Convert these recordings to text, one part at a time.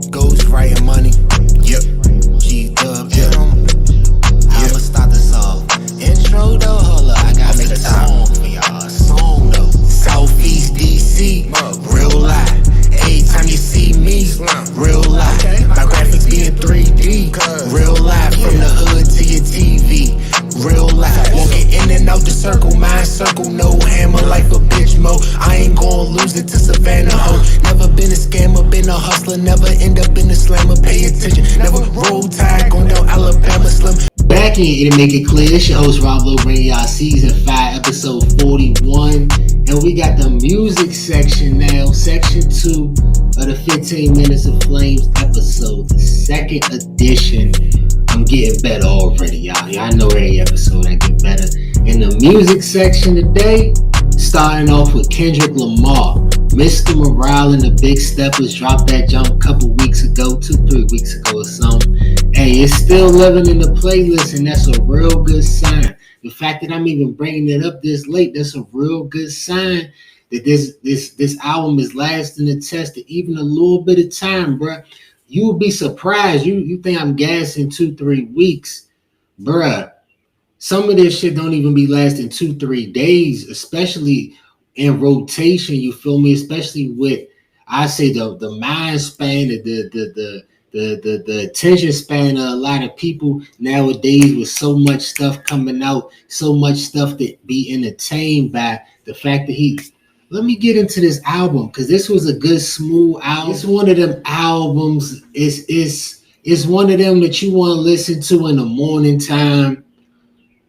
Ghost writing money. Yep. G-Dub, yep. I'ma start this off. Intro though, hold up. I gotta make a song for y'all. A song though. Southeast DC, real life. Every time you see me, real life. My graphics be in 3D, real life. From the hood to your TV, real life. Walking in and out the circle, mind circle, no hammer, life a bitch mode. I ain't gon' lose it to Savannah ho. Never been a scammer, been a hustler, never end up in a slammer. Pay attention, never roll tide, going down Alabama slim. Back in to make it clear, it's your host Rob Lowe bringing y'all season 5, episode 41. And we got the music section now, section 2 of the 15 Minutes of Flames episode, the second edition. I'm getting better already, y'all. Y'all know every episode I get better. In the music section today, starting off with Kendrick Lamar. Mr. Morale and the Big Steppers dropped that jump a couple weeks ago, 2-3 weeks ago or something. Hey, it's still living in the playlist, and that's a real good sign. The fact that I'm even bringing it up this late, that's a real good sign that this album is lasting the test of even a little bit of time, bruh. You will be surprised. You think I'm gassing 2-3 weeks, bruh. Some of this shit don't even be lasting 2-3 days, especially in rotation. You feel me? Especially with, I say, the mind span, the attention span of a lot of people nowadays, with so much stuff coming out, so much stuff that be entertained by. The fact that let me get into this album, because this was a good smooth album. It's one of them albums. It's one of them that you want to listen to in the morning time.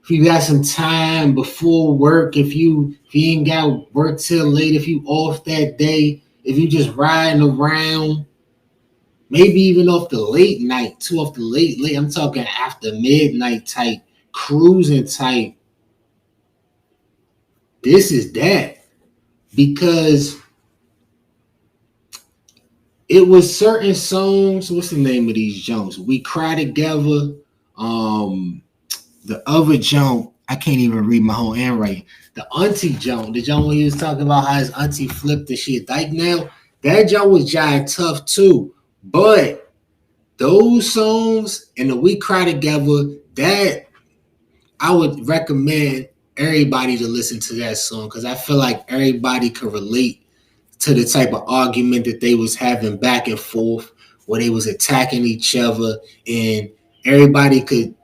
If you got some time before work, if you ain't got work till late, if you off that day, if you just riding around, maybe even off the late night, too, off the late. I'm talking after midnight type, cruising type. This is that. Because it was certain songs. What's the name of these Jones? We Cry Together. The other Joan, I can't even read my whole handwriting. The auntie Joan, the Joan when he was talking about how his auntie flipped the shit. Like now, that Joan was jive tough too. But those songs and the We Cry Together, that I would recommend everybody to listen to that song, because I feel like everybody could relate to the type of argument that they was having back and forth, where they was attacking each other, and everybody could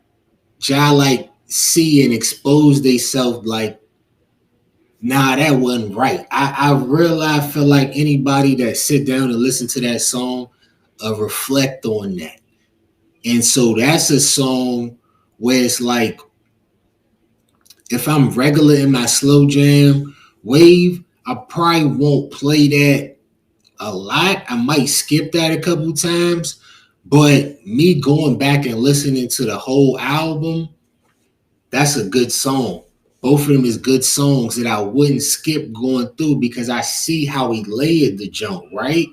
like see and expose themselves like, nah, that wasn't right. I realize, feel like anybody that sit down and listen to that song reflect on that. And so that's a song where it's like, if I'm regular in my slow jam wave, I probably won't play that a lot. I might skip that a couple times. But me going back and listening to the whole album, that's a good song. Both of them is good songs that I wouldn't skip going through, because I see how he layered the jump, right?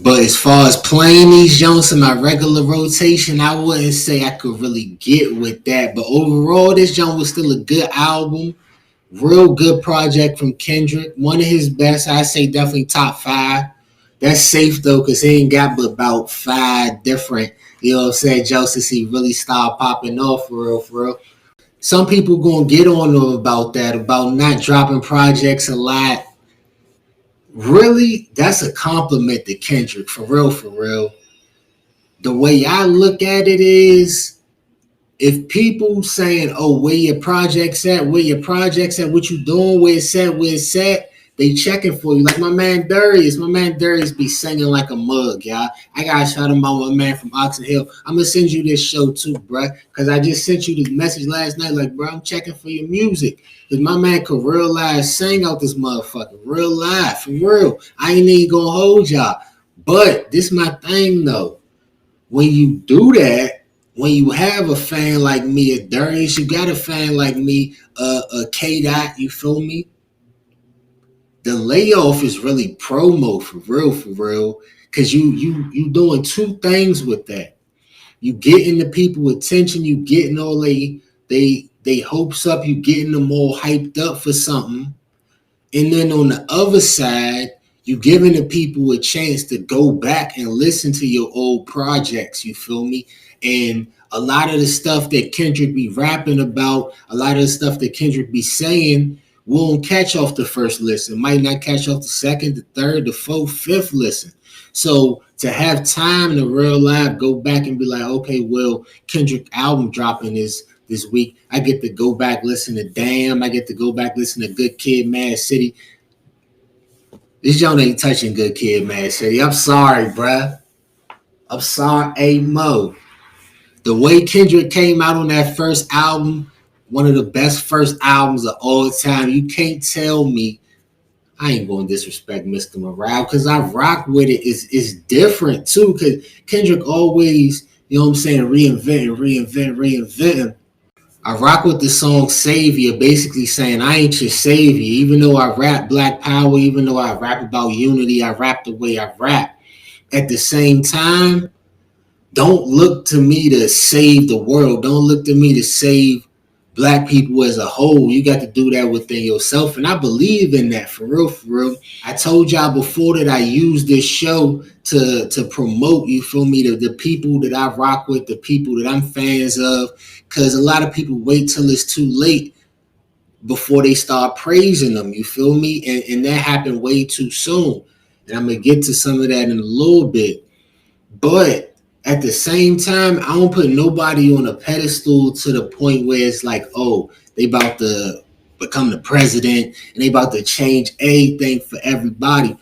But as far as playing these jumps in my regular rotation, I wouldn't say I could really get with that. But overall, this jump was still a good album. Real good project from Kendrick. One of his best. I say definitely top 5. That's safe though, because he ain't got but about 5 different, you know what I'm saying, Joseph, he really started popping off for real. Some people gonna get on him about that, about not dropping projects a lot. Really, that's a compliment to Kendrick, for real. The way I look at it is, if people saying, oh, where your projects at, what you doing, where it's at, they checking for you. Like my man Darius be singing like a mug, y'all. I gotta shout him out, my man from Oxon Hill. I'm gonna send you this show too, bruh, because I just sent you this message last night, like, bro, I'm checking for your music. Because my man could real live sing out this motherfucker, real live, for real. I ain't even gonna hold y'all. But this my thing though. When you do that, when you have a fan like me, a Darius, you got a fan like me, a K-Dot, you feel me? The layoff is really promo, for real, because you doing 2 things with that. You getting the people attention, you getting all they hopes up, you getting them all hyped up for something, and then on the other side, You giving the people a chance to go back and listen to your old projects, you feel me? And a lot of the stuff that Kendrick be rapping about, a lot of the stuff that Kendrick be saying, won't catch off the first listen, might not catch off the second, the third, the fourth, fifth listen. So to have time to real life go back and be like, okay, well, Kendrick album dropping this week. I get to go back listen to Damn. I get to go back listen to Good Kid, Mad City. This joint ain't touching Good Kid, Mad City. I'm sorry, bruh. I'm sorry, A Mo. The way Kendrick came out on that first album, one of the best first albums of all time. You can't tell me I ain't going to disrespect Mr. Morale because I rock with it. It's different too because Kendrick always, you know what I'm saying, reinventing. I rock with the song Savior, basically saying I ain't your savior. Even though I rap Black Power, even though I rap about unity, I rap the way I rap. At the same time, don't look to me to save the world. Don't look to me to save Black people as a whole. You got to do that within yourself. And I believe in that for real, for real. I told y'all before that I use this show to promote, you feel me, the people that I rock with, the people that I'm fans of. Because a lot of people wait till it's too late before they start praising them, you feel me? And that happened way too soon. And I'm going to get to some of that in a little bit. But at the same time, I don't put nobody on a pedestal to the point where it's like, oh, they about to become the president and they about to change everything for everybody.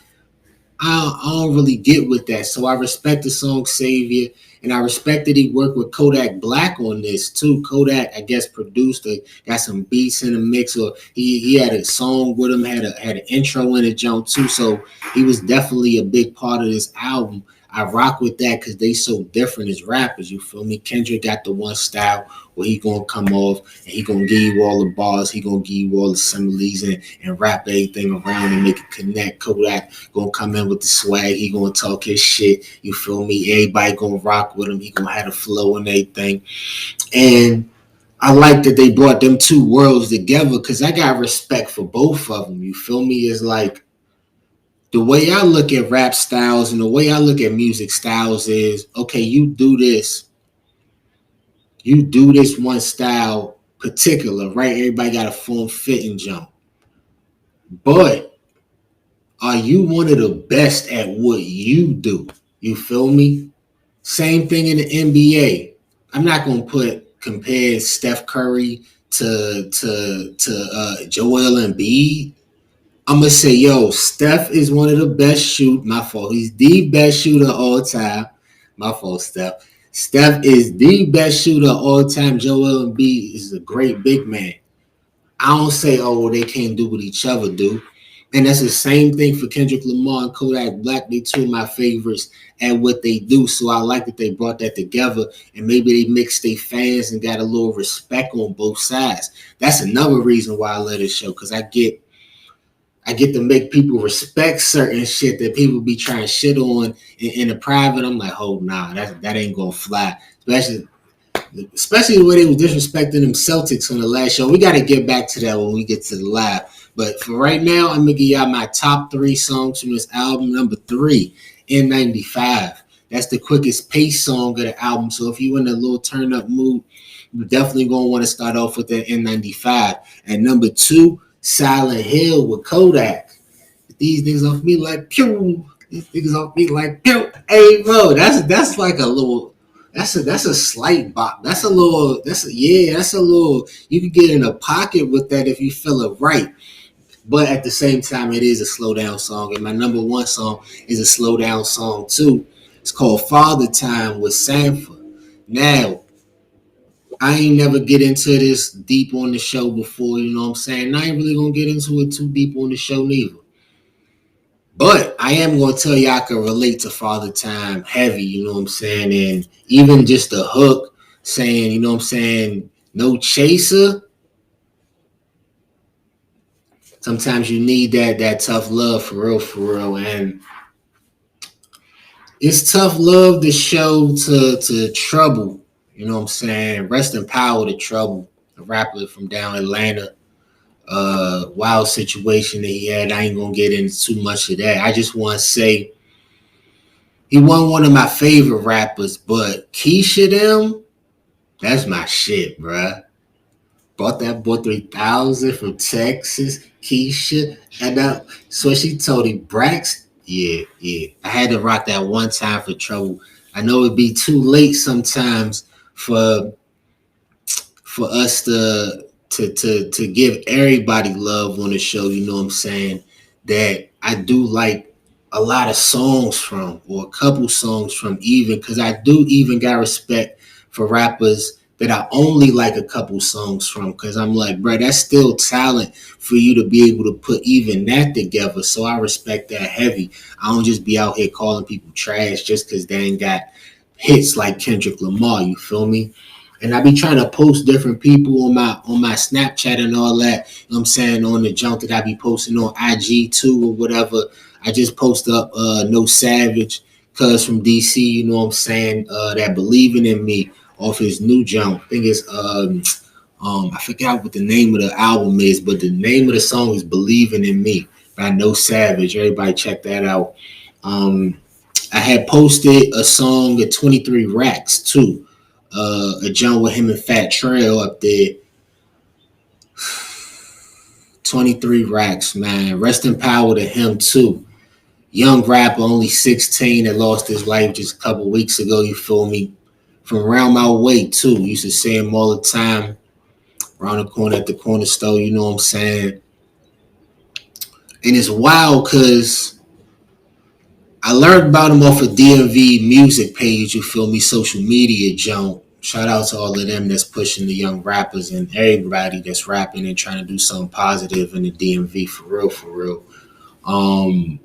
I don't really get with that. So I respect the song Savior, and I respect that he worked with Kodak Black on this too. Kodak, I guess, produced it, got some beats in the mix, or he had a song with him, had an intro in it, jump too. So he was definitely a big part of this album. I rock with that because they so different as rappers. You feel me? Kendrick got the one style where he gonna come off and he gonna give you all the bars, he gonna give you all the similes and rap everything around and make it connect. Kodak gonna come in with the swag, he gonna talk his shit. You feel me? Everybody gonna rock with him. He gonna have the flow and everything. And I like that they brought them two worlds together because I got respect for both of them. You feel me? It's like the way I look at rap styles and the way I look at music styles is, okay, you do this one style particular, right? Everybody got a form fit and jump. But are you one of the best at what you do? You feel me? Same thing in the NBA. I'm not gonna compare Steph Curry to Joel Embiid. I'm gonna say, yo, Steph is one of the best shoot. My fault. He's the best shooter of all time. My fault, Steph. Steph is the best shooter of all time. Joel Embiid is a great big man. I don't say, oh, they can't do what each other do. And that's the same thing for Kendrick Lamar and Kodak Black. They two of my favorites at what they do. So I like that they brought that together and maybe they mixed their fans and got a little respect on both sides. That's another reason why I love this show because I get to make people respect certain shit that people be trying to shit on in the private. I'm like, oh nah, that ain't gonna fly. Especially the way they was disrespecting them Celtics on the last show. We gotta get back to that when we get to the live. But for right now, I'm gonna give y'all my top 3 songs from this album. Number 3, N95. That's the quickest pace song of the album. So if you in a little turn up mood, you're definitely gonna want to start off with that N95. And number 2, Silent Hill with Kodak. These niggas off me like pew. These niggas off me like pew. Hey, bro, that's like a little. That's a slight bop. That's a little. That's a little. You can get in a pocket with that if you feel it right. But at the same time, it is a slow down song. And my number 1 song is a slow down song too. It's called Father Time with Sanford. Now, I ain't never get into this deep on the show before, you know what I'm saying? I ain't really gonna get into it too deep on the show neither. But I am gonna tell you I can relate to Father Time heavy, you know what I'm saying? And even just the hook saying, you know what I'm saying, no chaser. Sometimes you need that tough love for real. And it's tough love to show to Trouble. You know what I'm saying? Rest in power to Trouble, a rapper from down Atlanta. wild situation that he had. I ain't gonna get into too much of that. I just want to say he wasn't one of my favorite rappers, but Keisha them, that's my shit, bruh. Bought that boy 3,000 from Texas, Keisha. And so she told him, Brax, yeah, yeah. I had to rock that one time for trouble. I know it'd be too late sometimes for us to give everybody love on the show, you know what I'm saying? That I do like a lot of songs from, or a couple songs from, even because I do even got respect for rappers that I only like a couple songs from, because I'm like, bro, that's still talent for you to be able to put even that together. So I respect that heavy. I don't just be out here calling people trash just because they ain't got hits like Kendrick Lamar, you feel me? And I be trying to post different people on my Snapchat and all that. You know what I'm saying, on the junk that I be posting on IG too or whatever. I just post up No Savage, cuz from DC, you know what I'm saying, that believing in me off his new junk. I think it's I forgot what the name of the album is, but the name of the song is Believing in Me by No Savage. Everybody check that out. I had posted a song at 23 Rackz too. A jump with him and Fat Trail up there. 23 Rackz, man. Rest in power to him too. Young rapper, only 16, that lost his life just a couple weeks ago, you feel me? From around my way too. Used to see him all the time. Around the corner at the corner store, you know what I'm saying? And it's wild because I learned about him off a DMV music page, you feel me, social media junk. Shout out to all of them that's pushing the young rappers and everybody that's rapping and trying to do something positive in the DMV, for real, for real. Um,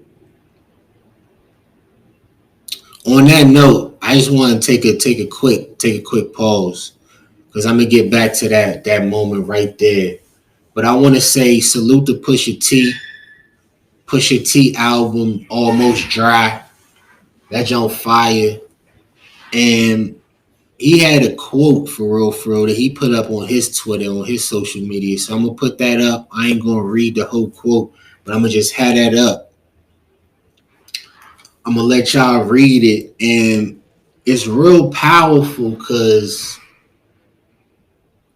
on that note, I just want to take a quick pause because I'm gonna get back to that moment right there. But I want to say salute to Pusha T album, Almost Dry. That's on fire. And he had a quote for real, that he put up on his Twitter, on his social media. So I'm gonna put that up. I ain't gonna read the whole quote, but I'm gonna just have that up. I'm gonna let y'all read it, and it's real powerful because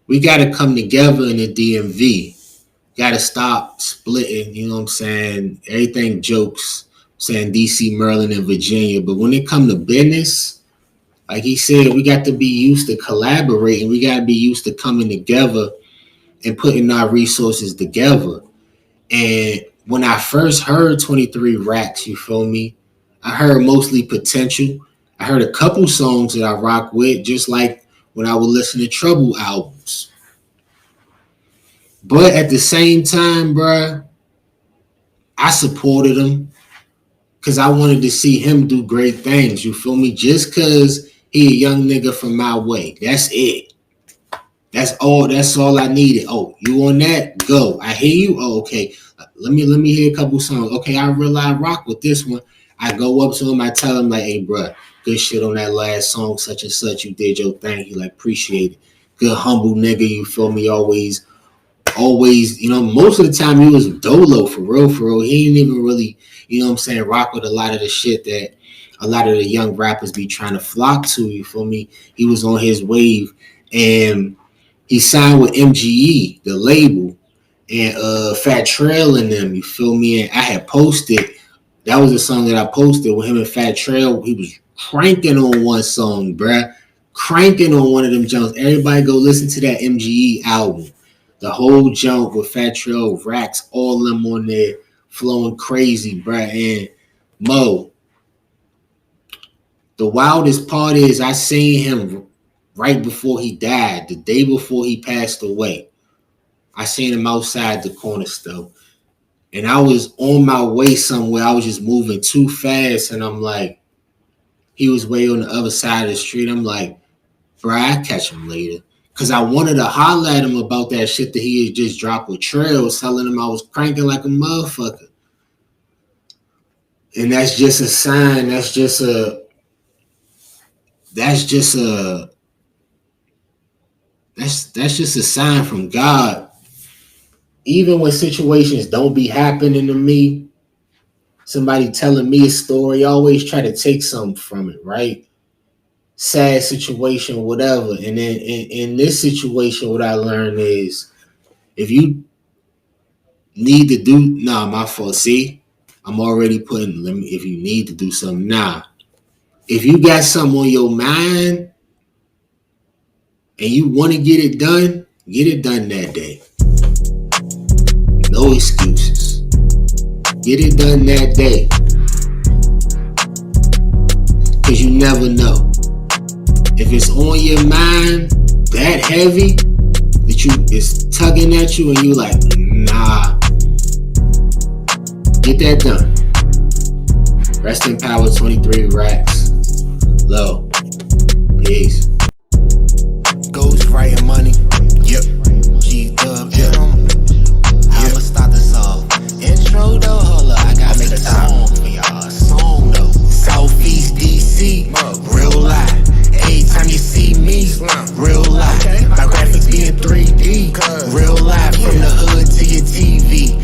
we gotta come together in the DMV. Gotta stop splitting. You know what I'm saying? Everything jokes. I'm saying DC, Maryland, and Virginia, but when it come to business, like he said, we got to be used to collaborating. We got to be used to coming together and putting our resources together. And when I first heard 23 Rackz, you feel me? I heard mostly Potential. I heard a couple songs that I rock with, just like when I would listen to Trouble albums. But at the same time, bruh, I supported him because I wanted to see him do great things. You feel me? Just because he a young nigga from my way. That's it. That's all I needed. Oh, you on that? Go. I hear you. Oh, okay. Let me hear a couple songs. Okay, I realize rock with this one. I go up to him, I tell him like, hey bro, good shit on that last song, such and such. You did your thing. He like appreciate it. Good humble nigga, you feel me? Always, you know, most of the time he was dolo for real, for real. He didn't even really, you know what I'm saying, rock with a lot of the shit that a lot of the young rappers be trying to flock to, you feel me? He was on his wave, and he signed with MGE, the label, and Fat Trail and them, you feel me? And I had posted, that was a song that I posted with him and Fat Trail. He was cranking on one song, bruh. Cranking on one of them jumps. Everybody go listen to that MGE album. The whole jump with Fat Trail, Rackz, all of them on there, flowing crazy, bruh. And Mo, the wildest part is I seen him right before he died, the day before he passed away. I seen him outside the corner store. And I was on my way somewhere. I was just moving too fast. And I'm like, he was way on the other side of the street. I'm like, bro, I'll catch him later. Because I wanted to holler at him about that shit that he had just dropped with Trails, telling him I was cranking like a motherfucker. And that's just a sign. That's just a that's just a sign from God even when situations don't be happening to me, somebody telling me a story, I always try to take something from it, right? Sad situation, whatever. And then in this situation, what I learned is if you need to do, nah, my fault. See, I'm already putting, if you need to do something, nah. If you got something on your mind and you want to get it done that day. No excuses. Get it done that day. Because you never know. If it's on your mind that heavy that it's tugging at you and you like, nah, get that done. Rest in power, 23 Rackz. Low. Peace. Ghost writing money. Yep. G-Dub. Yep. I'ma start this off. Intro though, hold up. I gotta make a song for y'all. A song though. Southeast DC. Real life. Every time you see me, real life. My graphics be in 3D. Real life. From the hood to your TV.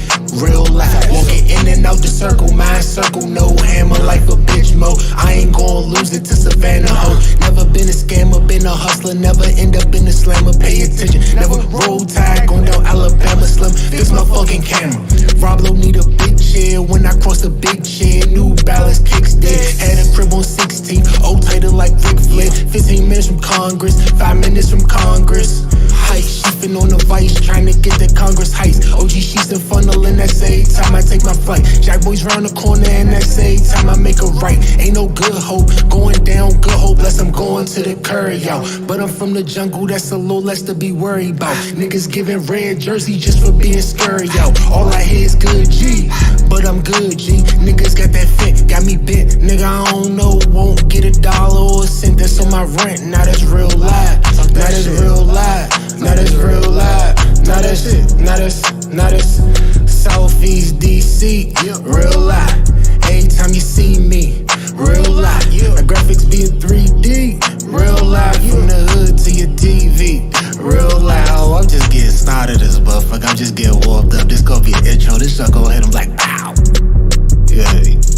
Real life. Walking in and out the circle. Mind circle. No hammer like a bitch mo. I ain't gon' lose it to Savannah ho. Never been a scammer. Been a hustler. Never end up in a slammer. Pay attention. Never roll tide. Going down Alabama Slim. Fix my fucking camera. Roblo need a big chair. When I cross the big chair. New Balance kicks dead. Had a crib on 16. Old title like Rick Flair. 15 minutes from Congress. 5 minutes from Congress. Height, sheeping on the vice, trying to get the Congress heights. OG sheets and funnel, and that's every time I take my flight. Jack boys round the corner, and that's every time I make a right. Ain't no good hope, going down, good hope, less I'm going to the curry, yo. But I'm from the jungle, that's a little less to be worried about. Niggas giving red jersey just for being scurry, yo. All I hear is good G, but I'm good G. Niggas got that fit, got me bent. Nigga, I don't know, won't get $1 or a cent. That's on my rent, now that's real life. Now that's real life. Now that's real life. Now that's it. Now that's Southeast DC. Real life. Every time you see me, real life. My graphics be in 3D. Real life. From the hood to your TV. Real life. Oh, I'm just getting started this motherfucker. I'm just getting warmed up. This gonna be an intro. This shit gonna hit him like pow. Yeah.